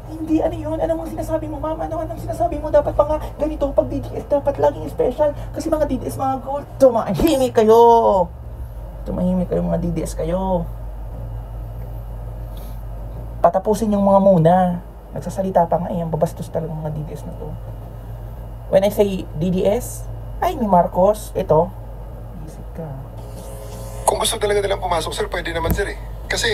Hindi, ano yun? Ano ang sinasabi mo, ma'am? Anong sinasabi mo? Dapat pa nga ganito, pag DDS, dapat laging special. Kasi mga DDS, mga gold, tumahimik kayo! Tumahimik kayo, mga DDS kayo. Patapusin yung mga muna. Nagsasalita pa nga ang babastos talaga mga DDS na to. When I say DDS, ay ni Marcos, ito. Isip ka. Kung gusto talaga nilang pumasok, sir, pwede naman, sir, eh. Kasi,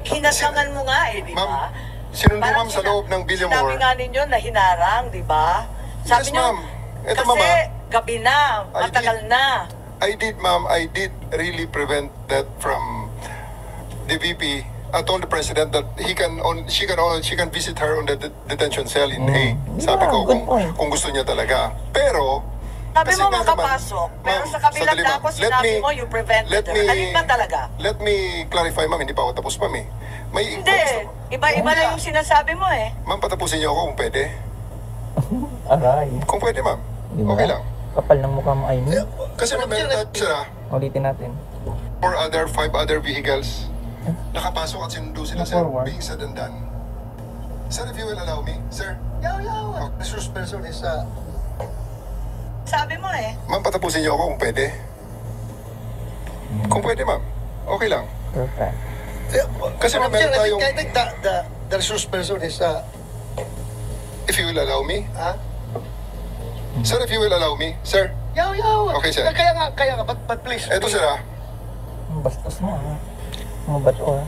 hinasangan mo nga eh, di ba? ma'am, sinundo, ma'am, sa loob ng Villamor. Sinabi nga ninyo na hinarang, di ba? Sabi Yes, niyo, ma'am. Eto, kasi mama, gabi na, matagal na. ma'am, I did really prevent that from the VP. I told the president that she can visit her on the detention cell in Hague. Sabi Yeah, ko good point. kung gusto niya talaga. Pero Sabi kasi mo nga naman, makapasok, pero ma'am, sa kabilang sandali, ma'am. dako sinabi mo you prevented her. Alin ba talaga? Let me clarify, ma'am, hindi pa ako tapos, ma'am, eh. Hindi, iba-iba lang yung sinasabi mo eh. Ma'am, patapusin niyo ako kung pwede. Aray. Kung pwede, ma'am. Di ba? Okay lang. Kapal ng mukha mo, Amy. Kasi ma'am, meron sila Ulitin natin. 5 other vehicles. Nakapasok at sinundo sila, sir, Forward. being said and done. Sir, if you will allow me, sir. This person is Sabi mo eh. Ma'am, patapusin niyo ako kung pwede. Kung pwede, ma'am. Okay lang. Perfect. Kasi ma'am, meron tayong... I think the resource person is If you will allow me. Sir, if you will allow me. Sir, Okay, sir. Kaya nga, but please. eto sir, ah. Ang bastos mo, ha? Mga bato, ha?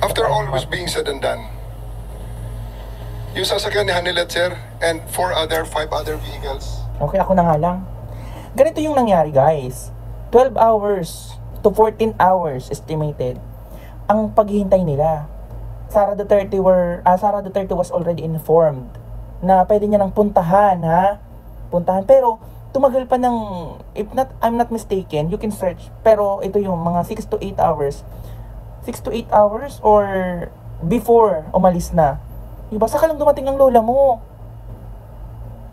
After all was being said and done, yung sasakyan ni Hanilet, sir, and 5 other vehicles. Okay, ako na nga lang. Ganito yung nangyari, guys. 12 hours to 14 hours estimated ang paghihintay nila. Sara Duterte was already informed na pwede niya nang puntahan, ha? Puntahan. Pero, tumagal pa ng, I'm not mistaken, you can search. Pero, ito yung mga 6 to 8 hours. 6 to 8 hours or before umalis na. Diba? Saka lang dumating ang lola mo.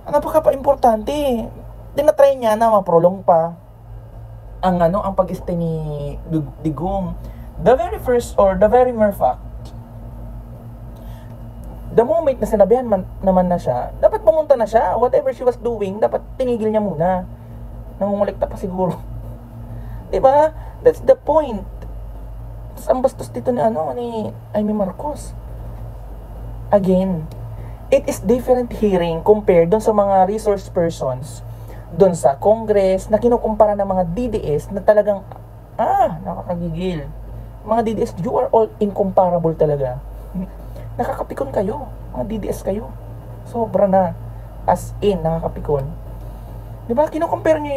Napaka-importante. Tinatry niya na ma-prolong pa ang pag-stay ni Digong. The very first or the very mere fact, the moment na sinabihan naman na siya, dapat pumunta na siya. Whatever she was doing, dapat tinigil niya muna. Nangungulikta pa siguro. Diba? That's the point. Tapos ang bastos dito ni Amy Marcos. Again, it is different hearing compared doon sa mga resource persons doon sa Congress na kinukumpara ng mga DDS na talagang nakakagigil. Mga DDS, you are all incomparable talaga. Nakakapikon kayo. Mga DDS kayo. Sobra na. As in, nakakapikon. Diba? Kinukompare nyo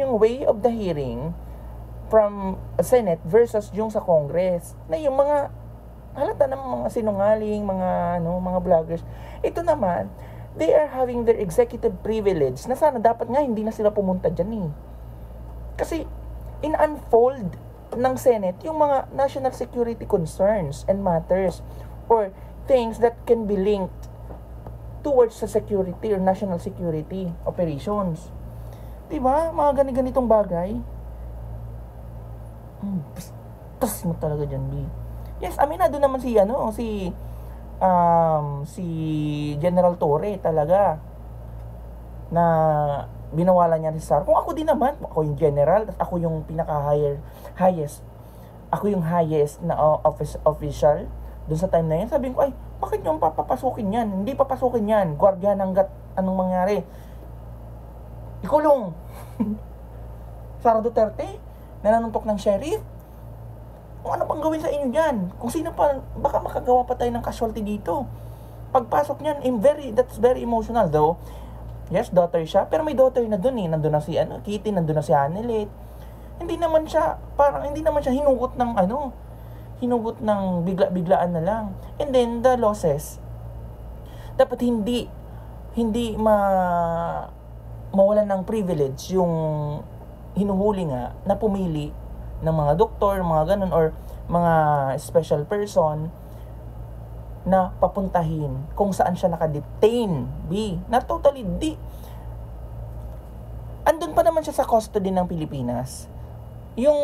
yung way of the hearing from Senate versus yung sa Congress. Na yung mga halata ng mga sinungaling, mga vloggers. Ito naman, they are having their executive privilege na sana dapat nga hindi na sila pumunta dyan eh. Kasi, in-unfold ng Senate yung mga national security concerns and matters or things that can be linked towards sa security or national security operations. Diba? Mga ganitong bagay. Bastos mo talaga dyan, B. Yes, aminado naman si General Torre talaga na binawalan niya si Sara. Kung ako din naman, ako yung general, ako yung highest na official doon sa time na yan. Sabi ko, bakit nyo papapasukin yan? Hindi papasukin yan. Guardian hanggat anong mangyari. Ikulong. Sara Duterte, nananuntok ng sheriff. Kung ano pang gawin sa inyo dyan? Kung sino pa, baka makagawa pa tayo ng casualty dito. Pagpasok niyan, that's very emotional though. Yes, daughter siya, pero may daughter na dun eh. Nandun na si Kitty, nandun na si Hanilet. Hindi naman siya hinugot ng bigla-biglaan na lang. And then, the losses. Dapat hindi mawalan ng privilege yung hinuhuli nga na pumili ng mga doktor, mga ganun, or mga special person na papuntahin kung saan siya nakadetain. Na totally andun pa naman siya sa custody ng Pilipinas. Yung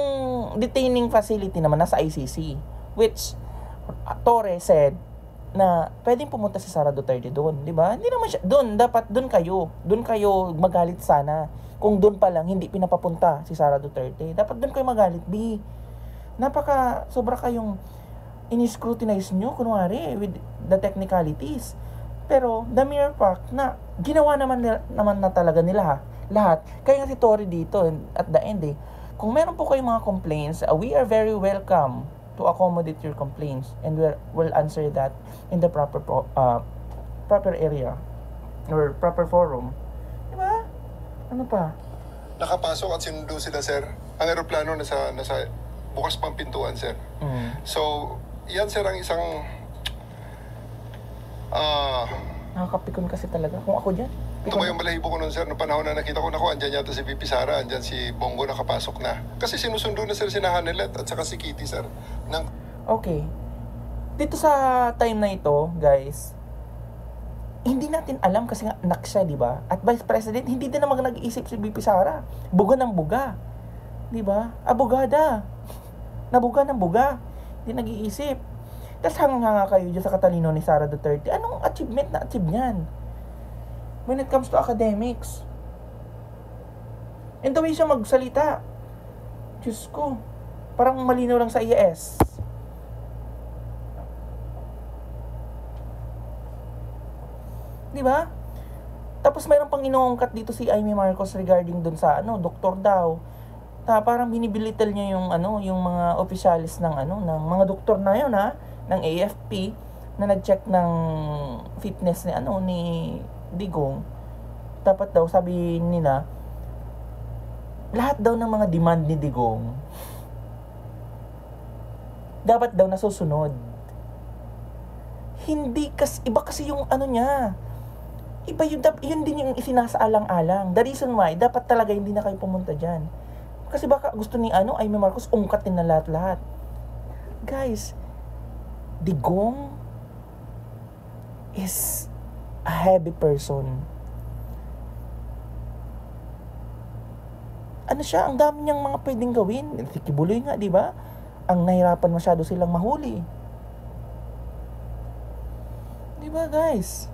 detaining facility naman nasa ICC, which Torre said na pwedeng pumunta si Sara Duterte doon, di ba? Hindi naman siya doon, dapat doon kayo magalit sana. Kung doon pa lang hindi pinapapunta si Sara Duterte, dapat doon kayo magalit, B. Sobra kayong in-scrutinize nyo, kunwari, with the technicalities. Pero, the mere fact na ginawa naman na talaga nila lahat. Kaya nga si Tory dito, at the end kung meron po kayong mga complaints, we are very welcome to accommodate your complaints, and we'll answer that in the proper area or proper forum. Diba? Ano pa? Nakapasok at sinundo sila, sir. Ang eroplano nasa bukas pang pintuan, sir. So, yan, sir, ang isang nakakapikon kasi talaga kung ako dyan. tumayong balahibo ko nun, sir. Noong panahon na nakita ko, andyan yata si VP Sara, andyan si Bongo nakapasok na. Kasi sinusundo na, sir, si Hanelet at saka si Kitty, sir. Okay. Dito sa time na ito, guys, hindi natin alam kasi nga anak siya, di ba? At Vice President, hindi din naman nag-iisip si VP Sara. Buga ng buga. Di ba? Abogada. Nabuga ng buga. Hindi nag-iisip. Tapos hanga kayo dyan sa katalino ni Sara Duterte. Anong achievement na achieve niyan? When it comes to academics. And the way siya magsalita. Diyos ko. Parang malinaw lang sa IAS. Di ba? Tapos mayroon pang inuungkat dito si Amy Marcos regarding dun sa doktor daw. Parang binibilital niya yung yung mga opisyalis ng ng mga doktor na yun ng AFP na nag-check ng fitness ni Digong. Dapat daw sabi nila lahat daw ng mga demand ni Digong dapat daw nasusunod. Hindi kasi iba kasi yung niya. Iba yun din yung isinasaalang-alang. The reason why dapat talaga hindi na kayo pumunta diyan. Kasi baka gusto ni Amy Marcos ungkatin na lahat-lahat. Guys, Digong is a heavy person. Siya, ang dami niyang mga pwedeng gawin. Si Kibuloy nga, di ba? Ang nahirapan masyado silang mahuli. Di ba, guys?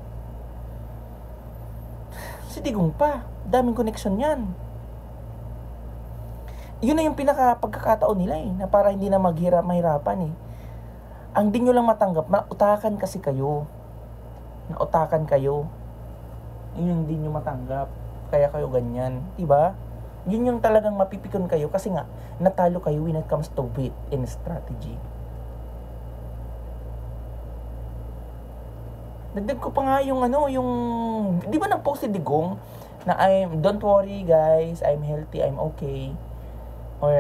Si Digong pa, daming connection yan. Yun na yung pinaka-pagkakataon nila na para hindi na mahirapan Ang di nyo lang matanggap, nautakan kasi kayo. Nautakan kayo. Yun yung di nyo matanggap. Kaya kayo ganyan. Diba? Yun yung talagang mapipikon kayo kasi nga, natalo kayo when it comes to wit and strategy. Dagdag ko pa nga yung di ba nag-post si Digong na don't worry guys, I'm healthy, I'm okay. Or,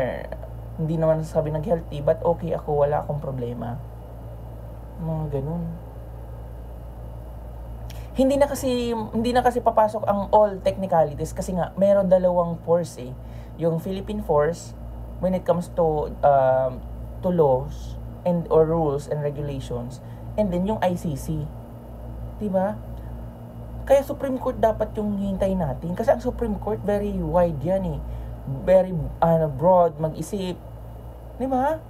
hindi naman sabi nag-healthy, but okay ako, wala akong problema. Mga ganun. Hindi na kasi papasok ang all technicalities kasi nga meron dalawang force Yung Philippine force when it comes to laws and or rules and regulations, and then yung ICC. 'Di ba? Kaya Supreme Court dapat yung hintayin natin kasi ang Supreme Court very wide yan very broad mag-isip. 'Di ba?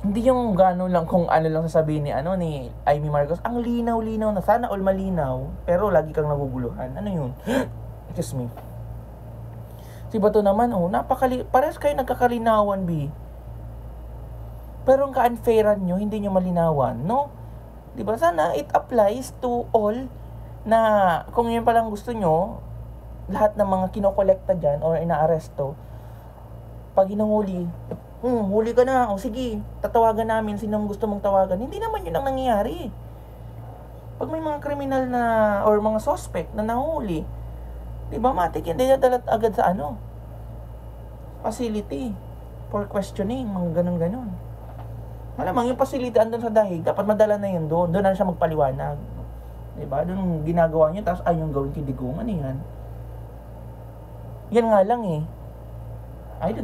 Hindi yung gano'n lang kung lang sasabihin ni Amy Marcos. Ang linaw-linaw na. Sana all malinaw. Pero lagi kang naguguluhan. Ano yun? Excuse me. Si Bato naman, parehas kayo nagkakalinawan, B. Pero ang ka-unfairan nyo, hindi nyo malinawan, no? Diba? Sana it applies to all na kung yun palang gusto nyo, lahat ng mga kinokolekta dyan or inaaresto, pag hinuhuli, huli ka na, sige, tatawagan namin sinong gusto mong tawagan. Hindi naman yun ang nangyayari. Pag may mga kriminal na, or mga suspect na nahuli, diba, matik yan, dinadala agad sa facility for questioning, mga ganun-ganun. Malamang yung facility andun sa dahig, dapat madala na yun doon na siya magpaliwanag. Diba, doon ginagawa niyo, tapos ayun gawin kay Digong, yan? Yan nga lang I don't